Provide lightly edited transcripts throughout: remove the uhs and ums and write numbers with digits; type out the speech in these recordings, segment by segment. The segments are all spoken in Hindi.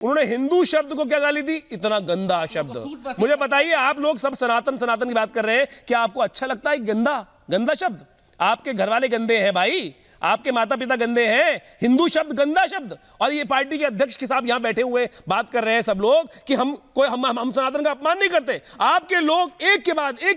उन्होंने हिंदू शब्द को क्या गाली दी, इतना गंदा शब्द। मुझे बताइए, आप लोग सब सनातन सनातन की बात कर रहे हैं, क्या आपको अच्छा लगता है गंदा गंदा शब्द? आपके घर वाले गंदे हैं भाई, आपके माता पिता गंदे हैं, हिंदू शब्द गंदा शब्द। और ये पार्टी के अध्यक्ष के साहब यहां बैठे हुए बात कर रहे हैं सब लोग कि हम सनातन का अपमान नहीं करते। आपके लोग एक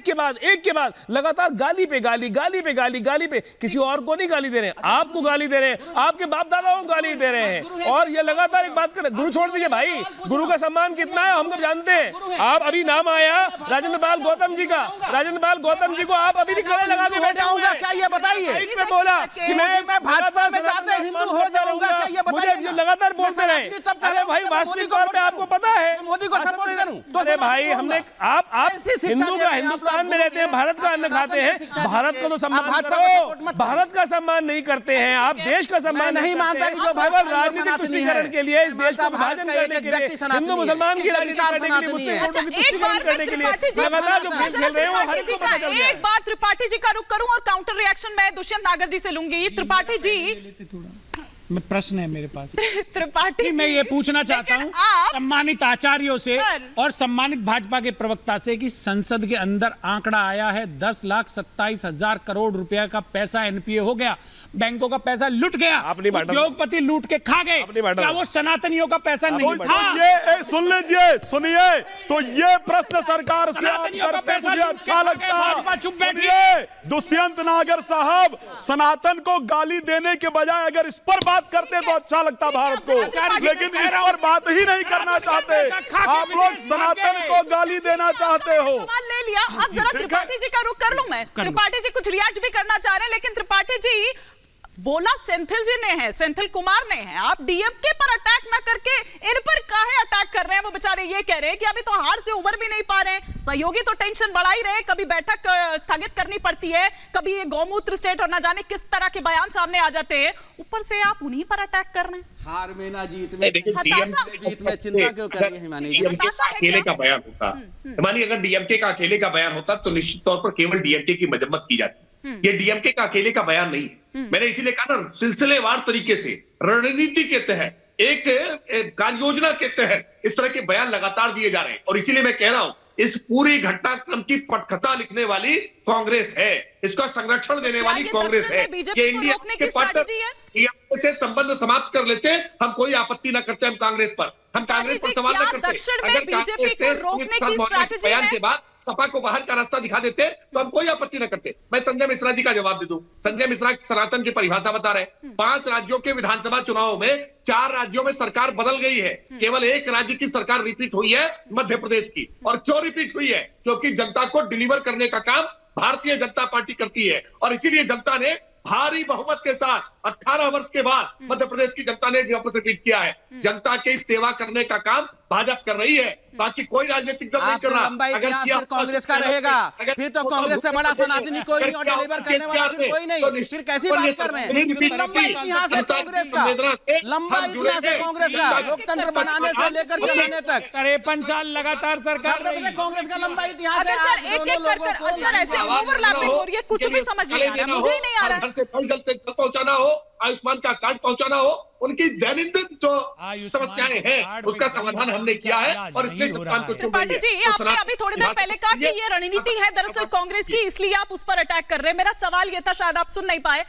के बाद लगातार गाली पे गाली, गाली पे गाली, गाली पे, किसी और को नहीं गाली दे रहे हैं, आपको गाली दे रहे हैं, आपके बाप दादाओं को गाली दे रहे हैं। और ये लगातार एक बात कर रहे हैं, गुरु छोड़ दीजिए भाई, गुरु का सम्मान कितना है हम तो जानते हैं। आप अभी नाम आया राजेंद्र पाल गौतम जी का, राजेंद्र पाल गौतम जी को आप अभी भी गले लगा के बैठे होंगे, क्या ये बताइए? में बोला कि मैं भाजपा में जाते हिंदू हो जाऊंगा, क्या ये बताइए? मुझे लगातार बोलते रहे। अरे भाई, वास्तविक तौर पे आपको पता है मोदी को सपोर्ट करूं तो अरे भाई, हमने आप हिंदू का, हिंदुस्तान में रहते हैं, भारत का अन्न खाते हैं, भारत को तो सम्मान करो, भारत का सम्मान नहीं करते हैं आप, देश का सम्मान नहीं मानता कि जो राजनीतिक तुष्टीकरण के लिए, इस देश का विभाजन करने के लिए, हिंदू मुसलमान की राजनीति करने के लिए, मुस्लिम वोटों की तुष्टीकरण करने के लिए लगातार जो खेल खेल रहे हैं वो हर एक को पता चल गया है। एक बार त्रिपाठी जी का रुख करूं और काउंटर रिएक्शन मैं दुष्यंत नागर जी से लूंगी। त्रिपाठी जी, प्रश्न है मेरे पास। त्रिपाठी मैं ये पूछना चाहता हूँ सम्मानित आचार्यों से और सम्मानित भाजपा के प्रवक्ता से कि संसद के अंदर आंकड़ा आया है 10,27,000 करोड़ रुपया का पैसा एनपीए हो गया, बैंकों का पैसा लुट गया, उद्योगपति लूट के खा गए, क्या वो सनातनियों का पैसा नहीं था? ये सुन लीजिए, सुनिए, तो ये प्रश्न सरकार से अच्छा लगता है। चुप बैठिए। दुष्यंत नागर साहब, सनातन को गाली देने के बजाय अगर इस पर बात करते तो अच्छा लगता भारत को, लेकिन इस पर बात ही नहीं करना चाहते। आप लोग सनातन को गाली देना चाहते हो। सवाल ले लिया, अब जरा त्रिपाठी जी का रुख कर लूं मैं। त्रिपाठी जी कुछ रिएक्ट भी करना चाह रहे हैं, लेकिन त्रिपाठी जी बोला सेंथिल जी ने है, सेंथिल कुमार ने है, आप डीएमके पर अटैक ना करके इन पर काहे अटैक कर रहे हैं? वो बेचारे ये कह रहे हैं कि अभी तो हार से उबर भी नहीं पा रहे हैं, सहयोगी तो टेंशन बढ़ा ही रहे, कभी बैठक स्थगित करनी पड़ती है, कभी ये गौमूत्र स्टेट और ना जाने किस तरह के बयान सामने आ जाते हैं, ऊपर से आप उन्हीं पर अटैक कर रहे हैं। हार में ना जीत में, जीत में चिंता क्यों कर रही है हिमानी? डीएमके का अकेले का बयान होता, हिमानी, अगर डीएमके का अकेले का बयान होता तो निश्चित तौर पर केवल डीएमके की मजम्मत की जाती। ये डीएमके का अकेले का बयान नहीं है। मैंने इसीलिए कहा ना, सिलसिलेवार तरीके से रणनीति के तहत, एक कार्य योजना के तहत इस तरह के बयान लगातार दिए जा रहे हैं। और इसीलिए मैं कह रहा हूं, इस पूरी घटनाक्रम की पटकथा लिखने वाली कांग्रेस है, इसका संरक्षण देने वाली कांग्रेस है। ये इंडिया के पार्टनर से संबंध समाप्त कर लेते हैं, हम कोई आपत्ति ना करते, हम कांग्रेस पर सवाल न करते। अगर कांग्रेस बयान के बाद सपा को बाहर का रास्ता दिखा देते तो हम कोई आपत्ति न करते। मैं संजय मिश्रा जी का जवाब दे दूं। संजय मिश्रा सनातन की परिभाषा बता रहे हैं। 5 राज्यों के विधानसभा चुनावों में 4 राज्यों में सरकार बदल गई है, केवल एक राज्य की सरकार रिपीट हुई है, मध्य प्रदेश की। और क्यों रिपीट हुई है? क्योंकि जनता को डिलीवर करने का काम भारतीय जनता पार्टी करती है, और इसीलिए जनता ने भारी बहुमत के साथ 18 वर्ष के बाद मध्य प्रदेश की जनता ने वापस रिपीट किया है। जनता की सेवा करने का काम भाजपा कर रही है, बाकी कोई राजनीतिक दल नहीं कर रहा। अगर किया कांग्रेस का रहेगा, फिर तो कांग्रेस से बड़ा सनातनी कोई नहीं और डिलीवर करने वाला कोई नहीं, फिर कैसी बात कर रहे हैं? लंबा इतिहास है कांग्रेस का, लंबा इतिहास है कांग्रेस का, लोकतंत्र बनाने से लेकर चलाने तक 53 साल लगातार सरकार रही है। कांग्रेस का लंबा इतिहास है। कुछ भी समझ नहीं आ रहा, मुझे ही नहीं आ रहा। घर से पहुंचाना हो, आयुष्मान का कार्ड पहुंचाना हो, उनकी दैनंदिन जो समस्याएं हैं उसका समाधान हमने किया है। और इसलिए त्रिपाठी जी, आपने अभी थोड़ी देर पहले कहा कि ये रणनीति है दरअसल कांग्रेस की, इसलिए आप उस पर अटैक कर रहे हैं। मेरा सवाल ये था, शायद आप सुन नहीं पाए,